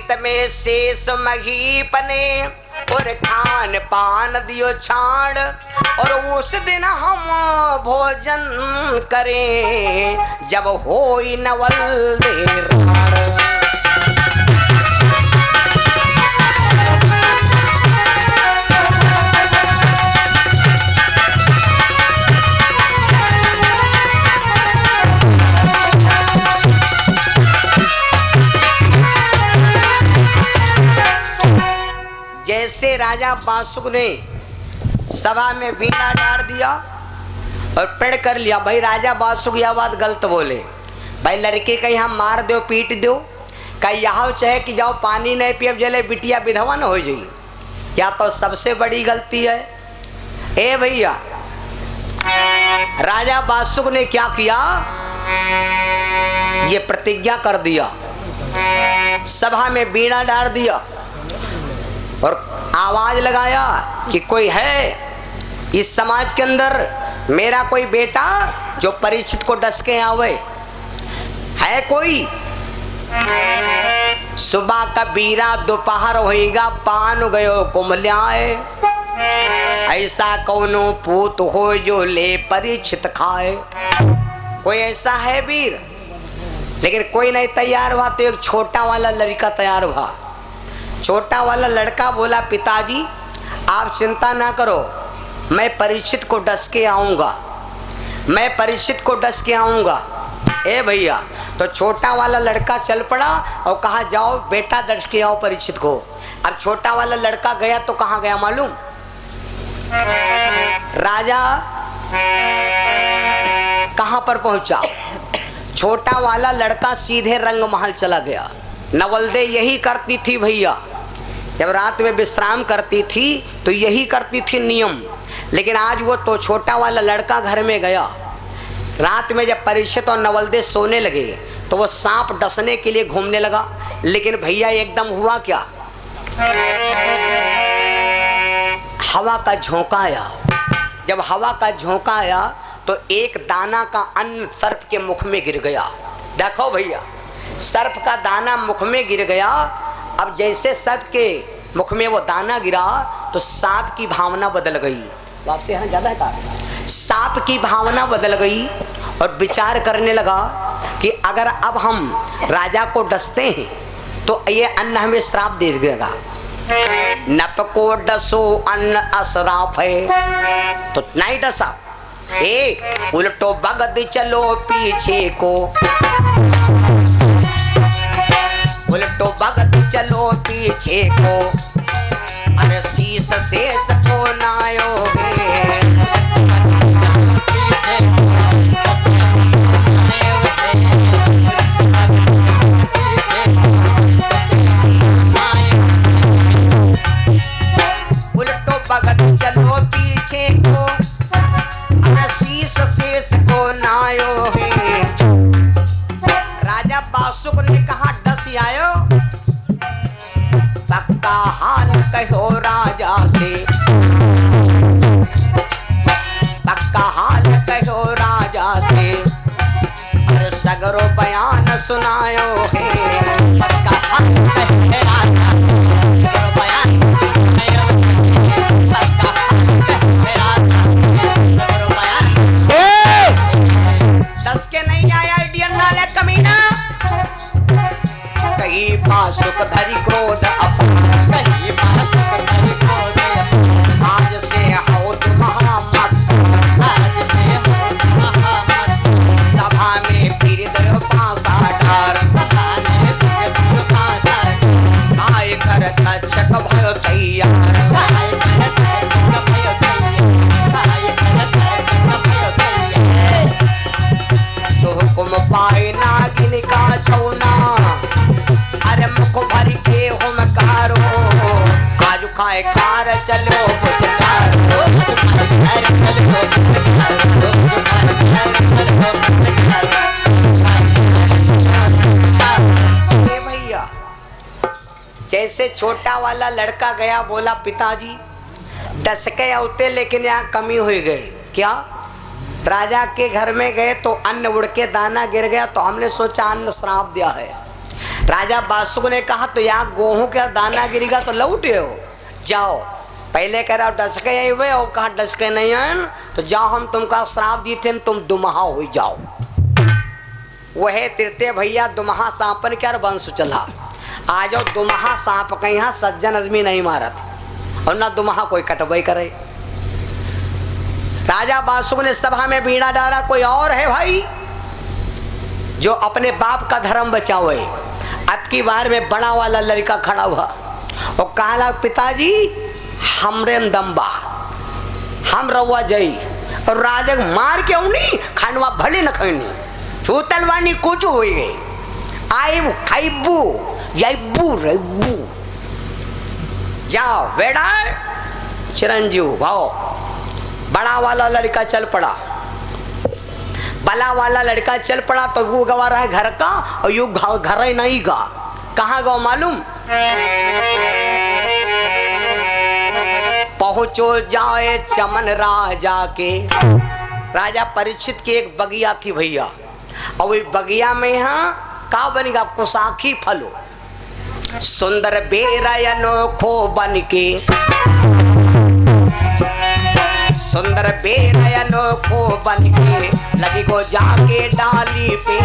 खेत में शेष महीपने और खान पान दियो छाड़ और उस दिन हम भोजन करें जब होई नवल दे राड़। जैसे राजा बासुक ने सभा में वीणा डाल दिया और पेड़ कर लिया, भाई राजा बासुक यह बात गलत बोले, भाई लड़के का यहाँ मार दो पीट दो, कहीं यहाँ चाहे कि जाओ पानी नहीं पियब जले बिटिया विधवा न हो जाए, क्या तो सबसे बड़ी गलती है। ए भैया राजा बासुक ने क्या किया, ये प्रतिज्ञा कर दिया, सभा में वीणा डाल दिया और आवाज लगाया कि कोई है इस समाज के अंदर मेरा कोई बेटा जो परीक्षित को डस के आवे, है कोई? सुबह का बीरा दोपहर होएगा पान गयो कुमल्याए, ऐसा कौनो पूत हो जो ले परीक्षित खाए। कोई ऐसा है वीर? लेकिन कोई नहीं तैयार हुआ तो एक छोटा वाला लड़का तैयार हुआ। छोटा वाला लड़का बोला पिताजी आप चिंता ना करो, मैं परीक्षित को डस के आऊंगा, मैं परीक्षित को डस के आऊंगा। ए भैया तो छोटा वाला लड़का चल पड़ा और कहा जाओ बेटा डस के आओ परीक्षित को। अब छोटा वाला लड़का गया तो कहाँ गया मालूम? राजा कहाँ पर पहुंचा? छोटा वाला लड़का सीधे रंग महल चला गया। नवलदे यही करती थी भैया, जब रात में विश्राम करती थी तो यही करती थी नियम। लेकिन आज वो तो छोटा वाला लड़का घर में गया, रात में जब परीक्षित और नवलदे सोने लगे तो वो सांप डसने के लिए घूमने लगा। लेकिन भैया एकदम हुआ क्या, हवा का झोंका आया। जब हवा का झोंका आया तो एक दाना का अन्न सर्प के मुख में गिर गया। देखो भैया सर्प का दाना मुख में गिर गया। अब जैसे सर्प के मुख में वो दाना गिरा तो सांप की भावना बदल गई। वापसी यहाँ ज्यादा है, सांप की भावना बदल गई और विचार करने लगा कि अगर अब हम राजा को डसते हैं तो ये अन्न हमें श्राप दे देगा। नप को डसो अन्न अश्राप है, तो नहीं डसा। ए उल्टो भगत चलो पीछे को, उल्टो भगत चलो पीछे को, अरे शीश शेष को नायोगे। उल्टो भगत चलो पीछे को, अरे शीश शेष को नायोगे। राजा बासुक ने कहा डस आयो, पक्का हाल कहो राजा से, पक्का हाल कहो राजा से, और सगरो बयान सुनायो है। पक्का हाल कहो राजा से, सगरो बयान सुनायो है। पक्का हाल कहो राजा से, सगरो बयान। डस के नहीं आया इंडियन नाले कमीना, कहीं बासुक धरी क्रोध अपार, कहीं बासुक धरी क्रोध अपार। आज से हो तुम महामत, आज से हो तुम महामत। सभा में फिर दो पासा डार, सभा में फिर दो पासा डार। आय कर तक्षक भयो तैयार, आय कर तक्षक भयो तैयार, आय कर तक्षक भयो तैयार। सो हुकुम पाए नागिन का छौना, अरे मुख भर के हो मकारो। आज खाए कार चलो पुचकारो, भैया जैसे छोटा वाला लड़का गया बोला पिताजी डस के आते, लेकिन यहाँ कमी हो गई। क्या? राजा के घर में गए तो अन्न उड़ के दाना गिर गया, तो हमने सोचा अन्न श्राप दिया है। राजा बासुक ने कहा तो यहाँ गेहूं का दाना गिरेगा तो लौटे हो जाओ। पहले कह रहा डसके आई हुए और कहा डसके नहीं आए तो जाओ, हम तुमका श्राप दिए थे तुम दुमहा हो जाओ। वह तृतीय भैया दुमहा सांपन क्या वंश चला। आ जाओ दुमहा सांप का यहाँ सज्जन आदमी नहीं मारत और ना दुमहा कोई कटवाई करे। राजा बासुक ने सभा में बीड़ा डाला, कोई और है भाई जो अपने बाप का धर्म बचावे। अब की बार में बड़ा वाला लड़का खड़ा हुआ और कहा पिताजी हमरे दम्बा हम रवा जई और राजक मार के उनी खानवा भले न खैनी छूतलवानी कुछ हो गई आई खाइबू याइबू रइबू। जाओ बेटा चिरंजीव भाव। बड़ा वाला लड़का चल पड़ा, बला वाला लड़का चल पड़ा तो वो गवा रहा है घर का और यू घर ही नहीं गा। कहाँ गो मालूम? पहुंचो जाए चमन राजा के। राजा परीक्षित की एक बगिया थी भैया और वही बगिया में यहाँ का बनेगा कुसाखी फलो सुंदर बेरायनो खो बन के सुंदर बेरायनो खो बन के लगी को जाके डाली पे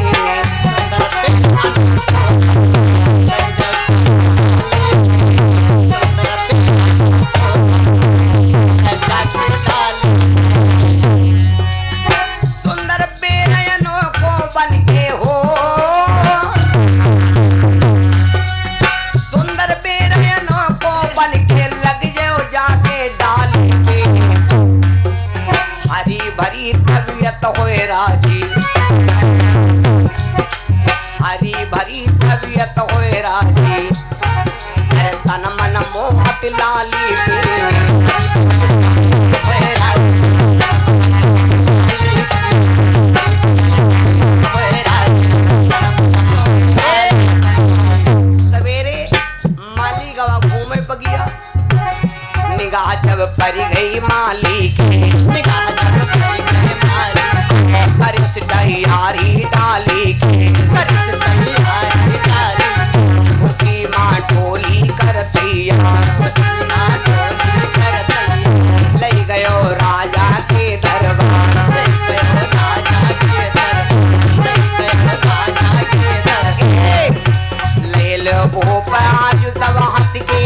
सुंदर बेरायनो खो बन के हो सुंदर बेरायनो को बन के लग जाओ जाके डाली पे हरी भरी तबीयत होए राजी हरी भरी तबीयत होए राजी अरे तन मन मोहत लाली सवेरे माली गवा घूमे बगिया निगाह जब परी गई माली की निगाह जब परी गई माली परिस तैयारी डाली की परिस तैयारी डाली उसी माँ टोली कर तैयार उसी माँ टोली कर तैयार ले गयो राजा के दरबार ले गयो राजा के दरबार ले गयो राजा के दरबार ले लो भोप आज तब हंस के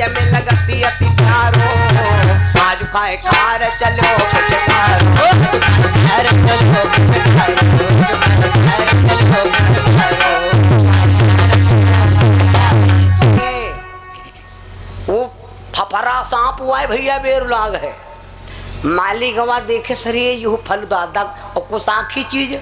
में लगती अति प्यारो आज खाए कार चलो वो फफरा सांप हुआ है भैया बेर लाग है माली गवा देखे सरिये यू फल दादा और कुछ आखी चीज।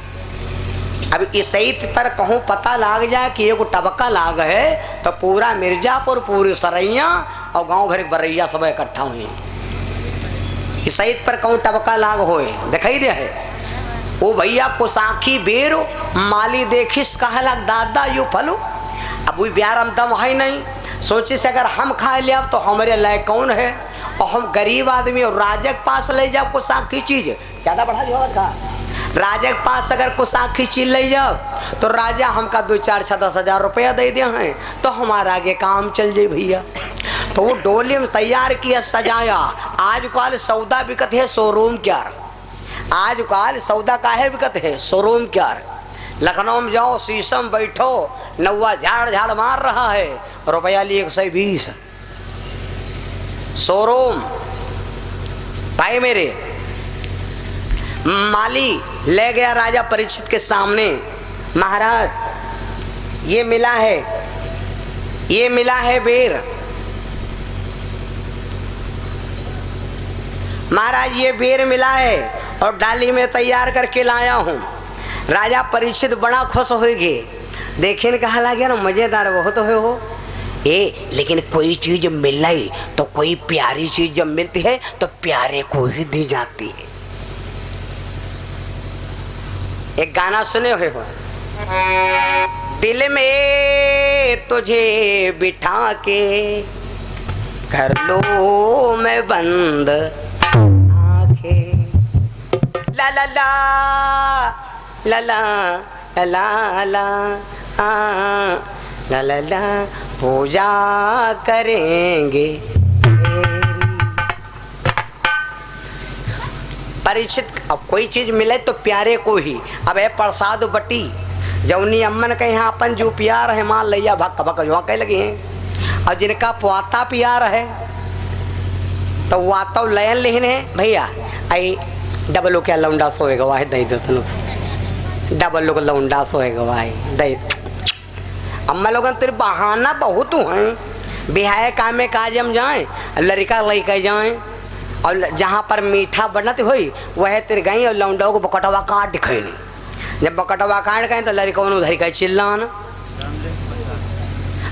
अब इस पर कहूँ पता लाग जाए कि एगो टबका लाग है तो पूरा मिर्जापुर पूरी सरैया और गांव भर बरैया सब इकट्ठा हुए। इस पर कहूँ टबका लाग होए दिखाई दे है वो भैया को साखी बेरो माली देखिस कहा लग दादा यू फलो। अब वही ब्यार हम दम है नहीं सोचे से अगर हम खा लिया तो हमारे लायक कौन है और हम गरीब आदमी और राजक पास ले जाओ को साखी चीज ज्यादा बढ़ा लिया राजा के पास अगर कुछ आखी चीज ले जाओ तो राजा हमका 2-4-10 रुपया दे दे हैं तो हमारा आगे काम चल जाए भैया। तो वो डोली में तैयार किया सजाया। आज कल सौदा बिकत है शोरूम क्यार आज कल सौदा काहे बिकत है शोरूम क्यार। लखनऊ में जाओ शीशम बैठो नौवा झाड़ झाड़ मार रहा है रुपया लिए 120 शोरूम भाई मेरे। माली ले गया राजा परीक्षित के सामने महाराज ये मिला है बेर महाराज ये बेर मिला है और डाली में तैयार करके लाया हूँ। राजा परीक्षित बड़ा खुश हो गए देखे कहा लगे ना मजेदार बहुत हो लेकिन कोई चीज मिल रही तो कोई प्यारी चीज जब मिलती है तो प्यारे को ही दी जाती है। एक गाना सुने हुए हो दिल में तुझे बिठा के कर लो मैं बंद आंखें ला ला ला ला ला ला ला ललला पूजा करेंगे। परीक्षित अब कोई चीज मिले तो प्यारे को ही। अब है प्रसाद बटी जौनी अम्मन के यहाँ अपन जो प्यार है मान लिया भक भक जो कह लगी हैं। और जिनका पुआता प्यार है तो वो तो लयन लेन है भैया। आई डबल क्या लौंडा सोए गवाए नहीं दोस्तों लोग डबल लोग लौंडा सोए गवाए दे। अम्मा लोग तेरे बहाना बहुत हैं। बिहाय काम में काजम जाए लड़का लड़का जाए और जहाँ पर मीठा बनत हुई वह तेरे गई और लौंडा को बकटवा काट दिखाई। जब बकटवा काट गए तो लड़का उधर का चिल्लाना।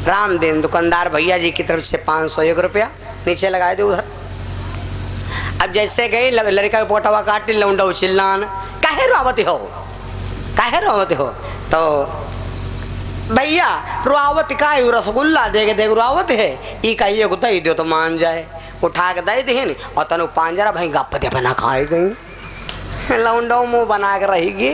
रामदीन दुकानदार भैया जी की तरफ से 501 रुपया नीचे लगा दे उधर। अब जैसे गई लड़का बकटवा काट लौंडा चिल्लाना काहे रोवत हो काहे रोवत हो। तो भैया रुआवत का रसगुल्ला देख देख रुआवत है ई कहिए को दे दो तो मान जाए। उठा के दे दे और तनु पांजरा भाई गप दे बना खाए गई लौंडो मुँह बना के रहेगी।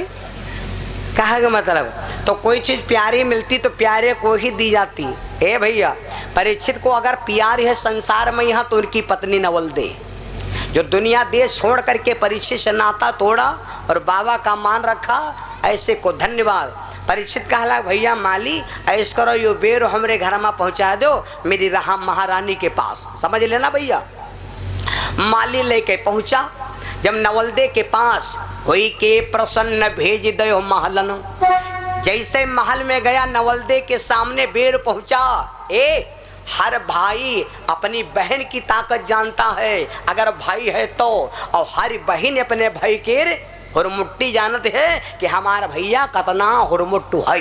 कहा का मतलब तो कोई चीज़ प्यारी मिलती तो प्यारे को ही दी जाती। ए भैया परीक्षित को अगर प्यार है संसार में यहाँ तो उनकी पत्नी नवल दे जो दुनिया देश छोड़ करके परीक्षित से नाता तोड़ा और बाबा का मान रखा ऐसे को धन्यवाद। परीक्षित कहला भैया माली ऐस करो यो बेर हमरे घर में पहुंचा दो मेरी रहा महारानी के पास। समझ लेना भैया। माली लेके पहुंचा जब नवलदे के पास हुई के प्रसन्न भेज दो महलन। जैसे महल में गया नवलदे के सामने बेर पहुंचा। हर भाई अपनी बहन की ताकत जानता है अगर भाई है तो। और हर बहन अपने भाई के हुरमुट्टी जानत है कि हमारा भैया कतना हुरमुट्टू है।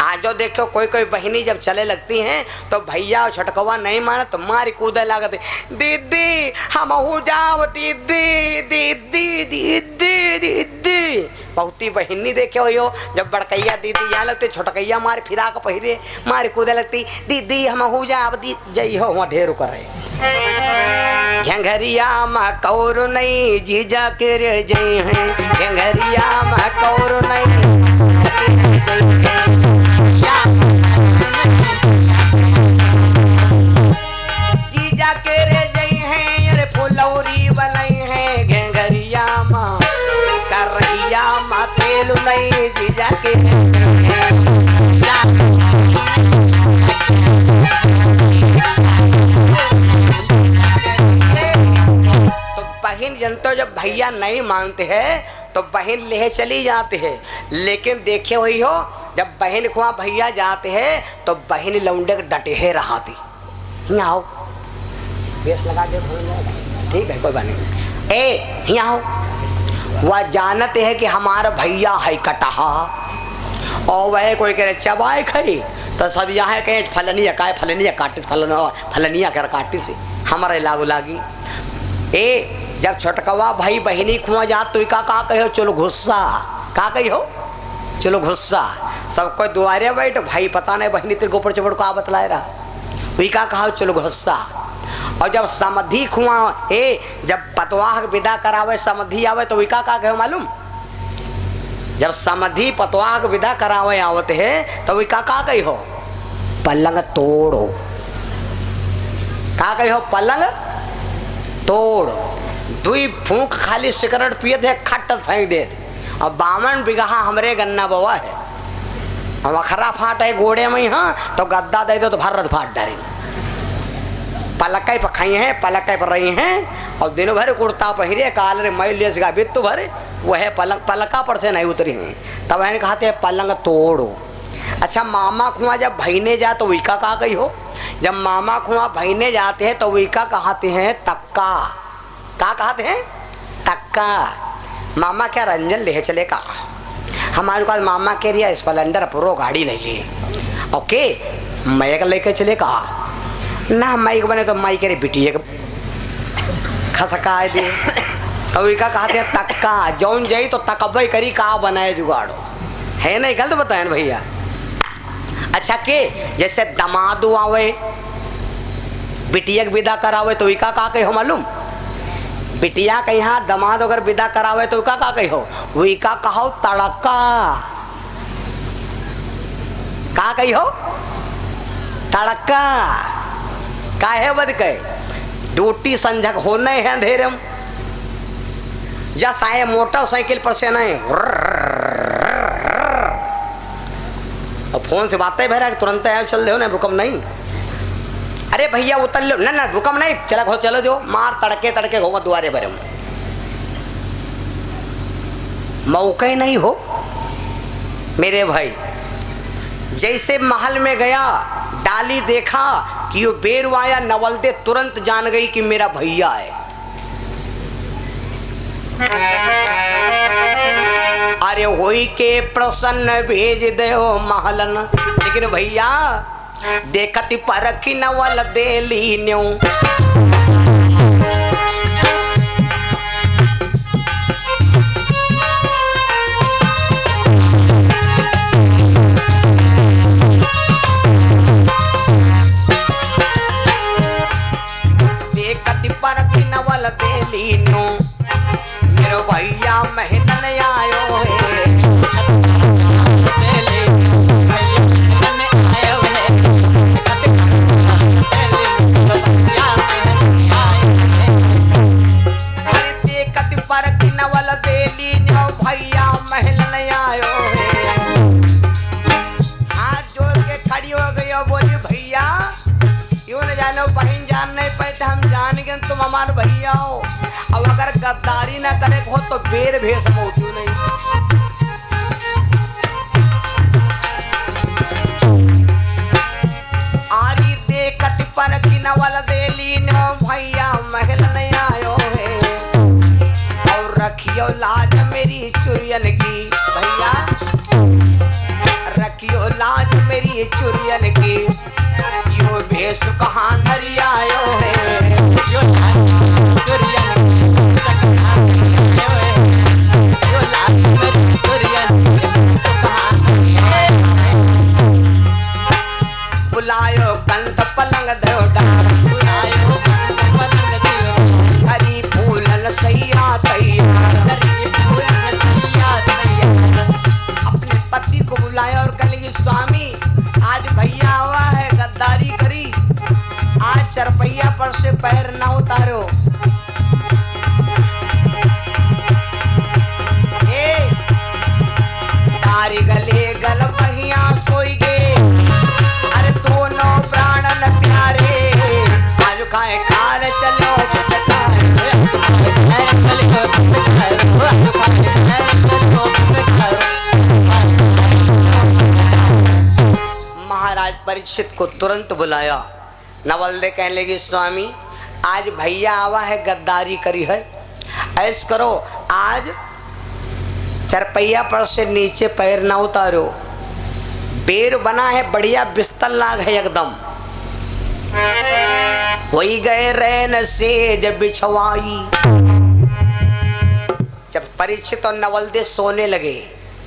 आज जो देखो कोई कोई बहनी जब चले लगती हैं तो भैया और छटकवा नहीं माने तो मारी कूदे लागत दीदी हम हो जाओ दीदी दीदी दीदी दीदी। बहुती बहनी देखे हो जब बड़कैया दीदी यहाँ लगती छोटकैया मारे फिरा के पहिरे मारी कूदे लगती दीदी हम हो जाओ दी जई हो वहाँ ढेर कर घंघरिया मकौर नहीं जीजा के रे जय हैं घंघरिया मकौर नहीं जीजा के रे जय हैं अरे फुलौरी बनाई हैं घंघरिया माँ करहिया माँ तेल नहीं जीजा के बहन जनता जब भैया नहीं मानते हैं तो बहन ले चली जाते हैं। लेकिन देखे हुई हो जब बहन को वहाँ भैया जाते हैं तो बहन लौंडे डटे है रहा थी। यहाँ आओ बेस लगा दे ठीक है कोई बात नहीं। यहाँ आओ वह जानते है कि हमारा भैया है कटहा और वह कोई कह रहे चबाए खाई तो सब यहाँ कहे फलनिया का फलनिया काटे फलनिया कर काटे से हमारे लागू लागी। जब छोटकवा भाई बहनी खुआ जा तो का कहो चलो गुस्सा का कही हो चलो गुस्सा सब कोई दुआरे बैठ भाई पता नहीं बहनी तेरे गोपर चोपड़ को बतलाए रहा वही का कहा चलो गुस्सा। और जब समधि खुआ जब पतवाह विदा करावे समधि आवे तो वही का कहो मालूम। जब समधि पतवाह विदा करावे आवत है तो वही का कही हो पलंग तोड़ो का कही हो पलंग तोड़। दुई फूंक खाली सिगरेट पिए थे खट फेंक दे और 52 बीघा हमरे गन्ना बवा है हम अखरा फाट है गोड़े में हाँ तो गद्दा दे दो तो भर फाट डाली। पलक पर खाई हैं पलक पर रही हैं और दिन भर कुर्ता पहिरे काल रे मैल लेस का बित्तु भरे वह पलका पर से नहीं उतरी हैं। तब मैंने कहते हैं पलंग तोड़ो। अच्छा मामा खुआ जब भईने जा तो विका कहा गई हो जब मामा खुआ भईने जाते हैं तो विका कहते हैं तक्का का कहते हैं तक्का। मामा क्या रंजन ले चले का हमारे पास मामा के रिया स्प्लेंडर प्रो गाड़ी ले ली ओके मैक लेके चले का ना माइक बने तो माइक रे बिटिए खसका दे तो का कहते हैं तक्का जौन जाई तो तकबई करी का बनाए जुगाड़ो है नहीं गलत बताए ना भैया। अच्छा के जैसे दमादू आवे बिटिया के विदा करावे तो का कहे हो मालूम। बिटिया के यहाँ दमाद अगर विदा करावे तो का कहे हो वही का कहो तड़का का कही हो तड़का काहे बद कहे ड्यूटी संझक होने है अंधेरे में जस आए मोटरसाइकिल पर से नहीं और फोन से बातें भर रहा तुरंत आए चल दो ना रुकम नहीं अरे भैया उतर लो ना रुकम नहीं चला घो चलो दो मार तड़के तड़के होगा दुआरे भरे में मौका ही नहीं हो मेरे भाई। जैसे महल में गया डाली देखा कि यो बेरवाया नवलदे तुरंत जान गई कि मेरा भैया है। अरे होई के प्रसन्न भेज दे हो महलन लेकिन भैया देखती परखी नवल दे ली न्यू नवल दे नो मेरे भैया महनन आयो है नवल दे ली नो भैया महनन आयो है हाथ जोड़ के खड़ी हो गई और बोली भैया क्यों न जानो बहन जान नहीं पाते हम जान गए तुम हमारे भैया हो अब अगर गद्दारी ना करे हो तो बेर भेष मौजूद नहीं। आरी देखत पर की नवल देली नो भैया महल नहीं आयो है और रखियो लाज मेरी चुरियन की भैया रखियो लाज मेरी चुरियन की यो भेष कहाँ धरी आयो है यो बुलायो कंठ पलंग दो बुलायो कंठ पलंग दो हरी फूलन सैया तैयार अपने पति को बुलाया और कहेगी स्वामी आज भैया हुआ है गद्दारी करी आज चरपैया पर से पैर ना उतारो। तारी गले गल पहिया सोई गे अरे दोनों प्राणन प्यारे आज खाए खार चलो महाराज परीक्षित को तुरंत बुलाया। नवल दे कहने लगी स्वामी आज भैया आवा है गद्दारी करी है ऐस करो आज चरपैया पर से नीचे पैर ना उतारो बेर बना है बढ़िया बिस्तर लाग है एकदम वही गए रैन से जब बिछवाई। जब परीक्षित और नवल दे सोने लगे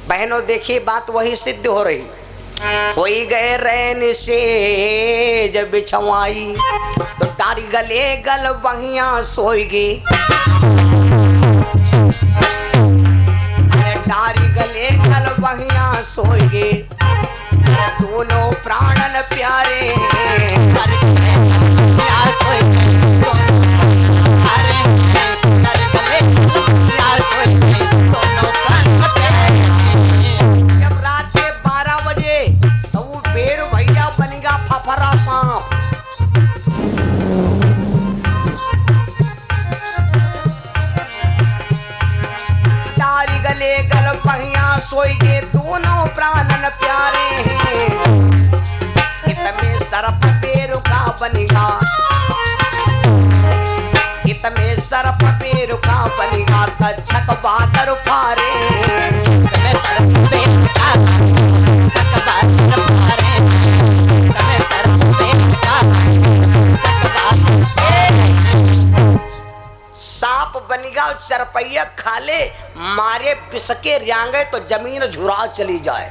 बहनों देखिए बात वही सिद्ध हो रही होई गए रैन से जब बिछवाई तो तारी गले गल बहिया सोई गे तारी गले गल बहिया सोई गे दोनों प्राणन प्यारे जब रात के 12 बजे तो वो बेर भैया बनेगा फफरा सांप। तारी गले गल पहिया सोई गे दोनों प्राणन प्यारे इतने सरप पेरू का बनेगा इतने सरप पेरू का बनेगा कच्छक बादर फारे सांप बनेगा चरपैया खा ले मारे बिसके रियांगे तो जमीन झुरा चली जाए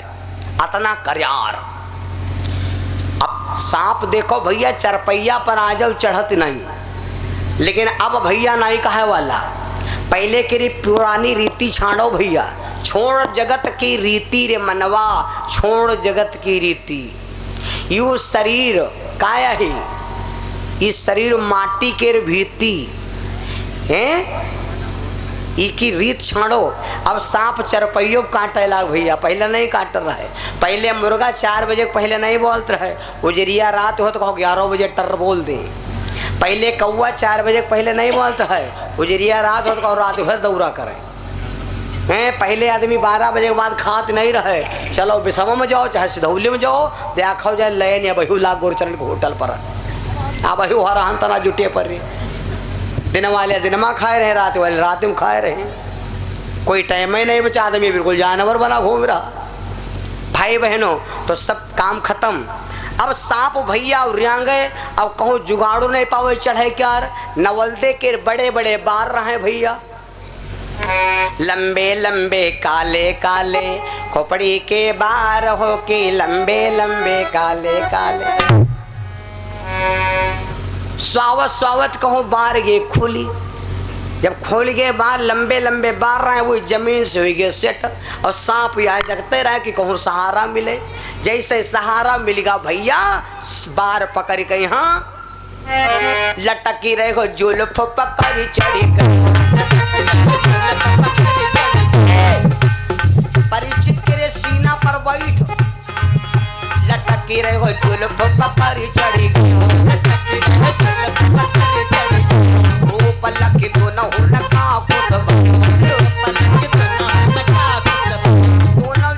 अतना करयार। अब सांप देखो भैया चरपैया पर आ जाओ चढ़त नहीं लेकिन अब भैया नहीं कहे वाला पहले की पुरानी रीति छाड़ो भैया छोड़ जगत की रीति रे मनवा, छोड़ जगत की रीति। यू शरीर काया ही, इस शरीर माटी के भीती हैं, की रीत छाड़ो। अब सांप चरपैयो काटे लाग भैया, पहले नहीं काट रहा है। पहले मुर्गा 4 बजे पहले नहीं बोलते रहे, उजरिया रात हो तो कहो 11 बजे टर बोल दे। पहले कौआ 4 बजे पहले नहीं बोलते है, उजरिया रात हो तो कहो रात भर दौरा करें हैं। पहले आदमी 12 बजे के बाद खात नहीं रहे, चलो बिसवा में जाओ चाहे सिधौली में जाओ, देखो जाए लैन या बहू लाख गोरचरण के होटल पर आ बहू हरान तना जुटे पर रही। दिन वाले दिन में खाए रहे, रात वाले रात में खाए रहे। कोई टाइम ही नहीं बचा, आदमी बिल्कुल जानवर बना घूम रहा। भाई बहनों तो सब काम खत्म। अब सांप भैया उरियांगे, अब कहूँ जुगाड़ू नहीं पावे चढ़े क्या, नवलदे के बड़े बड़े बार रहे भैया, लंबे लंबे काले काले खोपड़ी के बार हो के लंबे लंबे काले काले। स्वावत स्वावत कहो बार ये खोली, जब खोल गए बार लंबे लंबे बार रहे, वो जमीन से हुई गए सेट। और सांप यहाँ जगते रहे कि कहूँ सहारा मिले। जैसे सहारा मिलेगा भैया, बार पकड़ के यहाँ लटकी रहे हो, जुल्फ पकड़ चढ़ी गई। परीक्षित के सीना पर बैठ लटकी रहे हो, जुल्फ पकड़ चढ़ी गई। पलक दोनों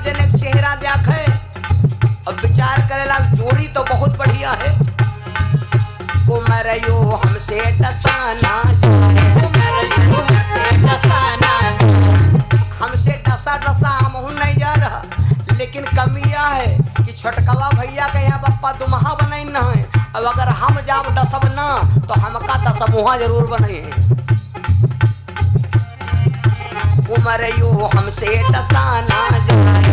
जने चेहरा देखे और विचार करेला, जोड़ी तो बहुत बढ़िया है। कुमरयो हमसे डसाना हमसे डसा डसा हम नहीं जा रहा, लेकिन कमी यह है कि छोटकवा भैया के यहाँ पप्पा दुमहा बनाई न है। अब अगर हम जाब डसब ना तो हमका दसमुहा जरूर बने। उमरयो हमसे डसाना जाए,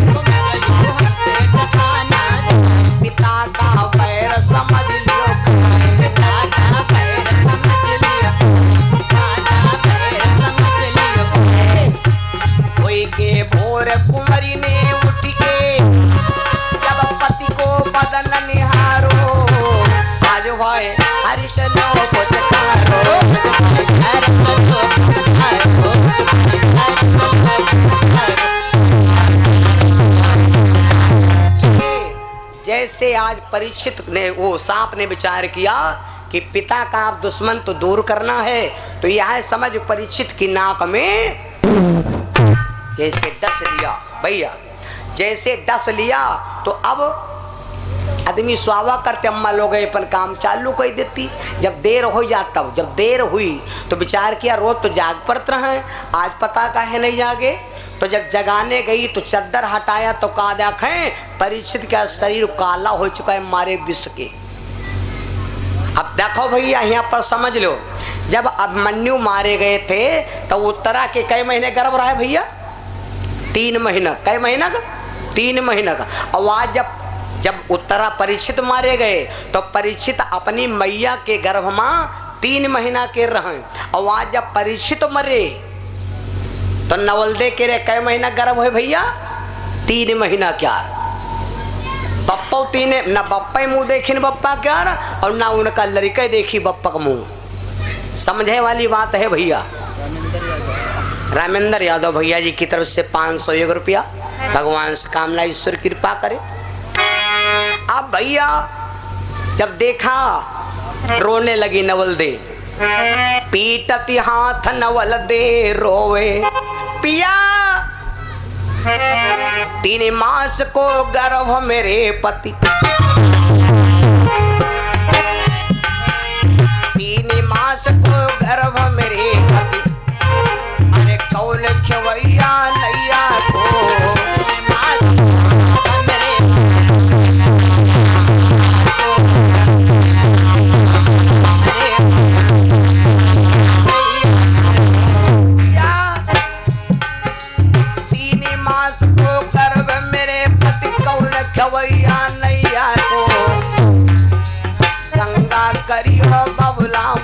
पिता का पैर समझ लियो, पिता का पैर समझ लियो। कोई के भोर कुंवरी ने उठ के जब पति को बदन निहारो, आज भाई हरिशनो को चकारो। जैसे आज परीक्षित ने, वो सांप ने विचार किया कि पिता का आप दुश्मन तो दूर करना है, तो यह समझ परीक्षित की नाक में जैसे डस लिया भैया, जैसे डस लिया तो अब आदमी स्वावा करते, अम्मा लोग अपन काम चालू कर देती। जब देर हो जाता, तब जब देर हुई तो विचार किया रोज तो जाग पड़ते हैं, आज पता काहे नहीं जागे। तो जब जगाने गई तो चद्दर हटाया तो का देखें परीक्षित का शरीर काला हो चुका है मारे विष के। अब देखो भैया यहाँ पर समझ लो, जब अभिमन्यु मारे गए थे तो उत्तरा के कई महीने गर्भ रहा है भैया, 3 महीना। कई महीना का? 3 महीना का। और आज जब उत्तरा परीक्षित मारे गए तो परीक्षित अपनी मैया के गर्भ में 3 महीना के रहे। और आज जब परीक्षित मरे तो नवलदे के रे कई महीना गर्भ है भैया? 3 महीना क्या। बप्पा 3 ना बप्पा मुंह देखी बप्पा क्या, और ना उनका लड़के देखी बप्पा का मुंह। समझे वाली बात है भैया। रामेंद्र यादव भैया जी की तरफ से 501 रुपया, भगवान से कामना ईश्वर कृपा करे। अब भैया जब देखा रोने लगी नवलदे, पीटती हाथ नवलदे रोवे, पिया 3 मास को गर्भ मेरे पति, 3 मास को गर्भ मेरे पति, अरे कौन खवैया नैया को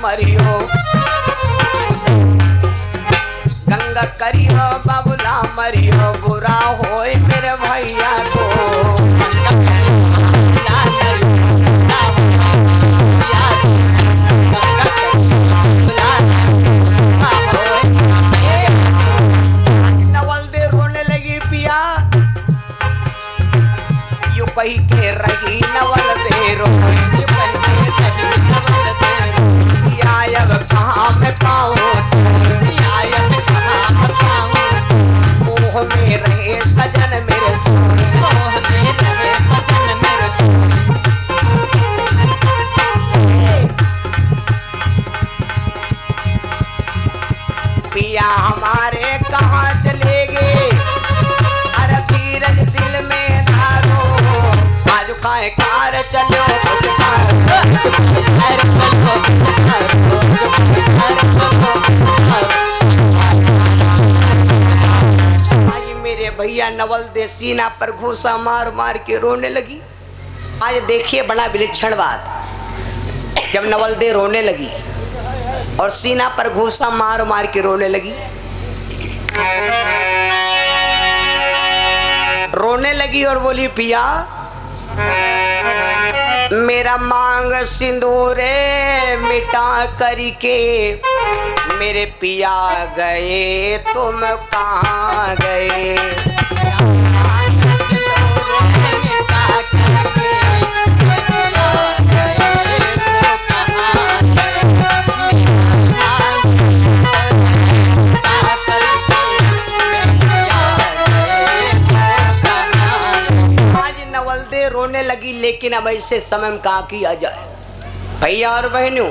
मरियो, गंगा करियो बबुला मरियो, बुरा बताओ मोह में रहे सजन मेरे सोने, मोह में रहे सजन मेरे सोने। पिया हमारे कहाँ चले गए, अरे धीरज दिल में धारो, आज काहे कार चलो आज मेरे भैया नवल दे सीना पर घूसा मार मार के रोने लगी। आज देखिए बड़ा विलक्षण बात, जब नवल दे रोने लगी और सीना पर घूसा मार मार के रोने लगी, रोने लगी और बोली पिया मेरा मांग सिंदूरे मिटा करके मेरे पिया गए तुम कहाँ गए। रोने लगी, लेकिन अब ऐसे समय में कहाँ किया जाए। भैया और बहनों,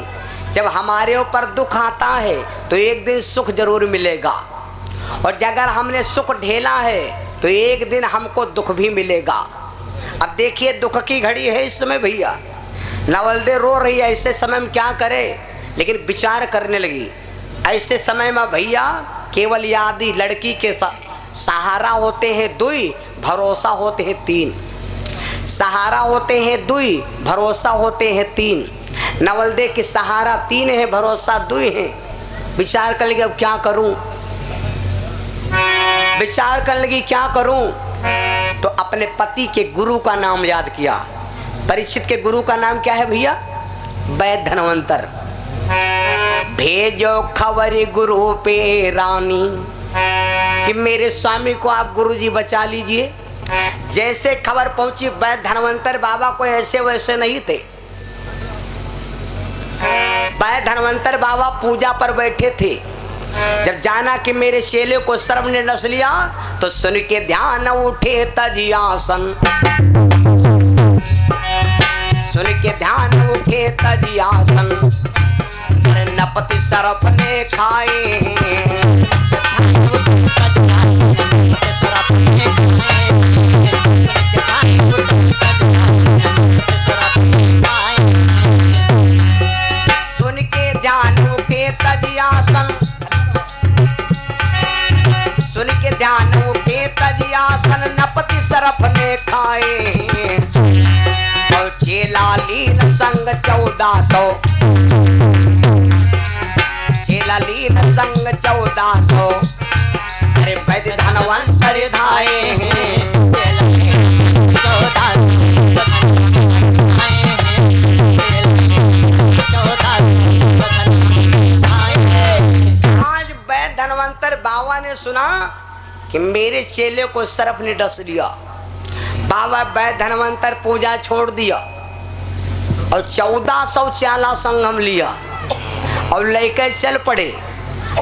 जब हमारे ऊपर दुख आता है तो एक दिन सुख जरूर मिलेगा, और अगर हमने सुख ढेला है तो एक दिन हमको दुख भी मिलेगा। अब देखिए दुख की घड़ी है इस समय भैया, नवलदे रो रही है, ऐसे समय में क्या करे, लेकिन विचार करने लगी। ऐसे समय में भैया केवल यादी लड़की के सहारा होते हैं दुई, भरोसा होते हैं तीन। सहारा होते हैं दुई, भरोसा होते हैं तीन। नवलदे की सहारा तीन है, भरोसा दुई है। विचार कर लगी अब क्या करूं, विचार कर लगी क्या करूं, तो अपने पति के गुरु का नाम याद किया। परीक्षित के गुरु का नाम क्या है भैया? वैद्य धनवंतर। भेजो खबर गुरु पे रानी कि मेरे स्वामी को आप गुरुजी बचा लीजिए। जैसे खबर पहुंची वैद्य धनवंतर बाबा को ऐसे वैसे नहीं थे। वैद्य धनवंतर बाबा पूजा पर बैठे थे। जब जाना कि मेरे चेले को सर्प ने डस लिया तो सुन के ध्यान उठे तजियासन, सुन के ध्यान उठे तजियासन, नपति सर्प ने खाए सुन के ध्यान उठे तजियासन, सुन के ध्यान उठे तजियासन, नपति सर्प ने खाए। और चेला लीन संग 1400, चेला लीन संग 1400, अरे वैद्य धनवंतर धाये हैं। आज वैद्य धनवंतर बाबा ने सुना कि मेरे चेले को सर्प ने डस लिया। बाबा वैद्य धनवंतर पूजा छोड़ दिया और 1400 चाला संगम लिया और लेकर चल पड़े।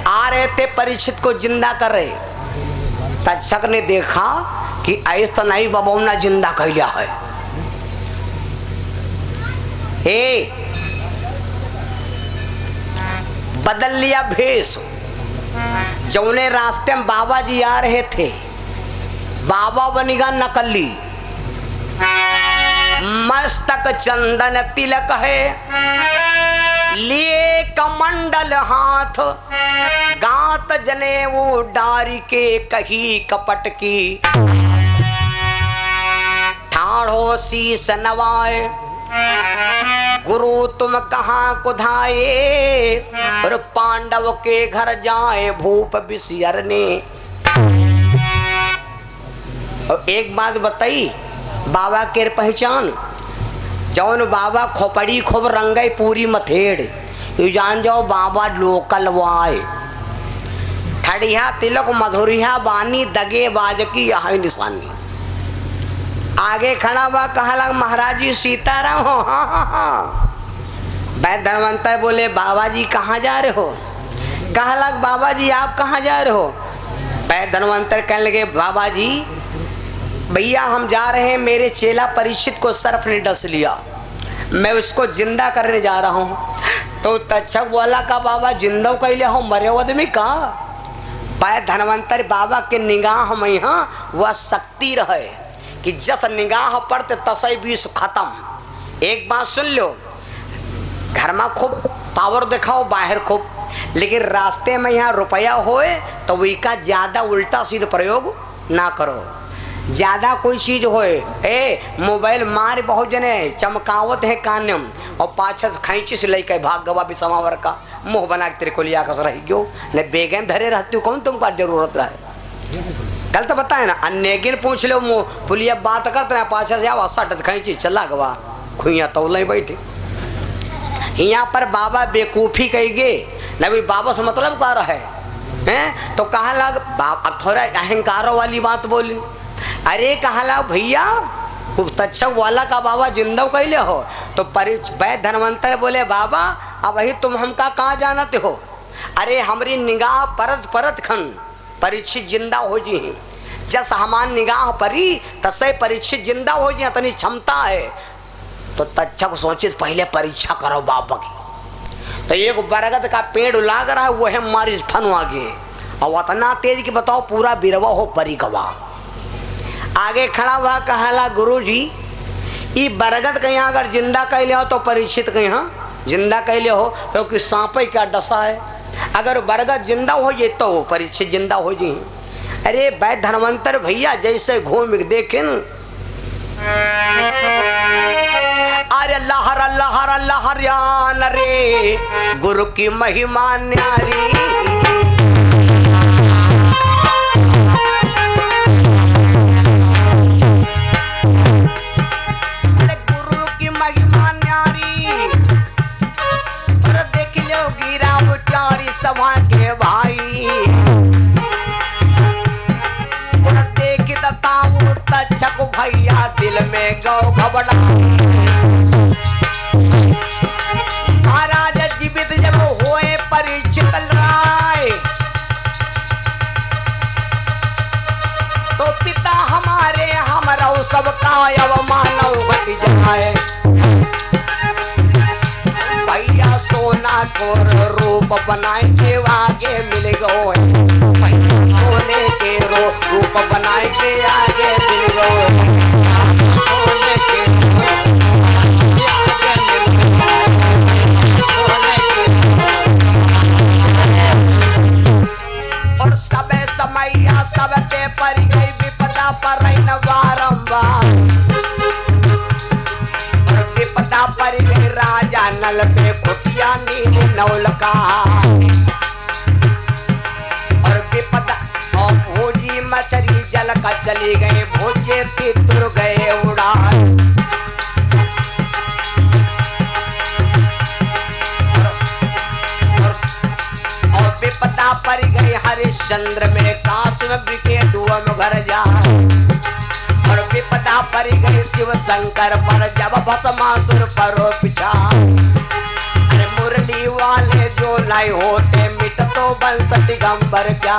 आ रहे थे परीक्षित को जिंदा कर रहे। तक्षक ने देखा कि ऐसा नहीं बबौना जिंदा कैला है। ए बदल लिया भेष। जौने रास्ते में बाबा जी आ रहे थे बाबा बनिगा नकली। मस्तक चंदन तिलक है, लिए कमंडल हाथ, गात जने वो डारी के कही कपट की। ठाड़ो शीस नवाए गुरु तुम कहाँ कुधाए, और पांडव के घर जाए भूप बिसियरने। और एक बात बताई बाबा के पहचान, जौन बाबा खोपड़ी खूब रंगई पूरी मथेड़, यू जान जाओ बाबा लोकल वाए। ठड़िया तिलक मधुरिया बानी दगे बाज की यह निशानी। आगे खड़ा बा कहला महाराज जी सीताराम हो। हाँ हाँ हाँ। वैद्य धनवंतर बोले बाबा जी कहाँ जा रहे हो? कहा लग बाबा जी आप कहाँ जा रहे हो? पै धनवंतर कहने लगे बाबा जी भैया हम जा रहे हैं, मेरे चेला परीक्षित को सर्प ने डस लिया, मैं उसको जिंदा करने जा रहा हूँ। तो तक्षक बोला का बाबा जिंदा कैले हो मरे आदमी का? पाए धनवंतर बाबा के निगाह में यहाँ वह शक्ति रहे कि जस निगाह पड़ते तसई बीस खत्म। एक बात सुन लो, घर में खूब पावर दिखाओ बाहर खूब, लेकिन रास्ते में यहाँ रुपया होए तो वही का ज्यादा उल्टा सीधा प्रयोग ना करो। ज्यादा कोई चीज होए ए मोबाइल मार बहुत जने चमकावत है कान्यम और पाछे से खैंची से लेके भाग गवा भी समावर का मुंह बना के तेरे को लिया कस रही क्यों ने बेगन धरे रहती हो, कौन तुमको जरूरत रहे? कल तो बताए ना अन्य पूछ लो पुलिया बात करते हैं पाछे से आवा सट खैंची चला गवा खुइया तो नहीं बैठे। यहाँ पर बाबा बेकूफी कही गे न भी बाबा से मतलब का रहा है तो कहा लग बाबा थोड़ा अहंकारों वाली बात बोली। अरे कहा लग भैया तक्षक वाला का बाबा जिंदा कैले हो? तो वैद्य धनवंतर बोले बाबा अब वही तुम हमका कहाँ जानते हो? अरे हमारी निगाह परत परत खन परीक्षित जिंदा हो जी, जस हमार निगाह परी तसे परीक्षित जिंदा हो जी, इतनी क्षमता है। तो तक्षक सोचे पहले परीक्षा करो बाबा की। तो एक बरगद का पेड़ लाग रहा है वो है मारी फन आगे और इतना तेज कि बताओ पूरा बिरवा हो परी गवा। आगे खड़ा हुआ कहला गुरु जी ये बरगद कहीं अगर जिंदा कैले हो तो परीक्षित कहीं जिंदा कैले हो क्योंकि सांप क्या डसा है, अगर बरगद जिंदा हो ये तो परीक्षित जिंदा हो जी। अरे वैद्य धनवंतर भैया जैसे घूम देखें अरे लहर लहर लहरियान रे गुरु की महिमा न्यारी। अरे गुरु की महिमा न्यारी और देख लो गिरा उचारी सभा के भाई और देख दताऊ तक्षक भैया दिल में गौ घबरा। महाराज जीवित जब होए परीक्षित राय तो पिता हमारे हमरा सबका अवमान घट जाए। भैया सोना को रूप बनाए के आगे मिल गए, सोने के रूप बनाए के आगे मिल गए, सोने के और सब समैया सबके पर गई विपदा पर बारंबार और विपदा पर गई राजा नल पे खुटिया नील नौल का और विपदा और भोजी मछली जल का चली गए भोजे थी तुर गए उड़ा। विपदा पर गई हरिश्चंद्र में काश में बिके डूम घर जा और विपदा पर गई शिव शंकर पर जब भस्मासुर पर पिछा। अरे मुरली वाले जो नहीं होते मिट तो बंस दिगंबर क्या।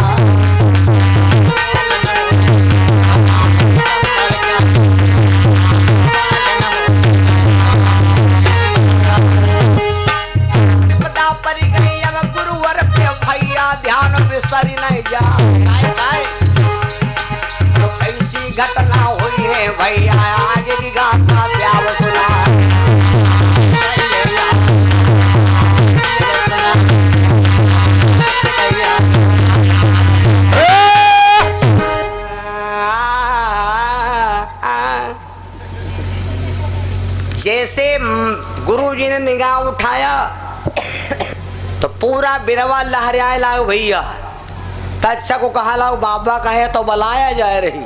विपदा पर गई अब गुरुवर पे भैया ध्यान विसरी नहीं जा। तो कैसी घटना हुई है भैया आगे की गाथा प्याव सुना। जैसे गुरुजी ने निगाह उठाया तो पूरा बिरवा लहराए लाओ भैया। तक्षक को कहा लाओ बाबा कहे तो बुलाया जाए रही।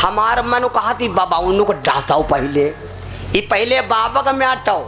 हमार मन कहा थी बाबा उनको डांटाओ पहले, ये पहले बाबा का मैं आटाओ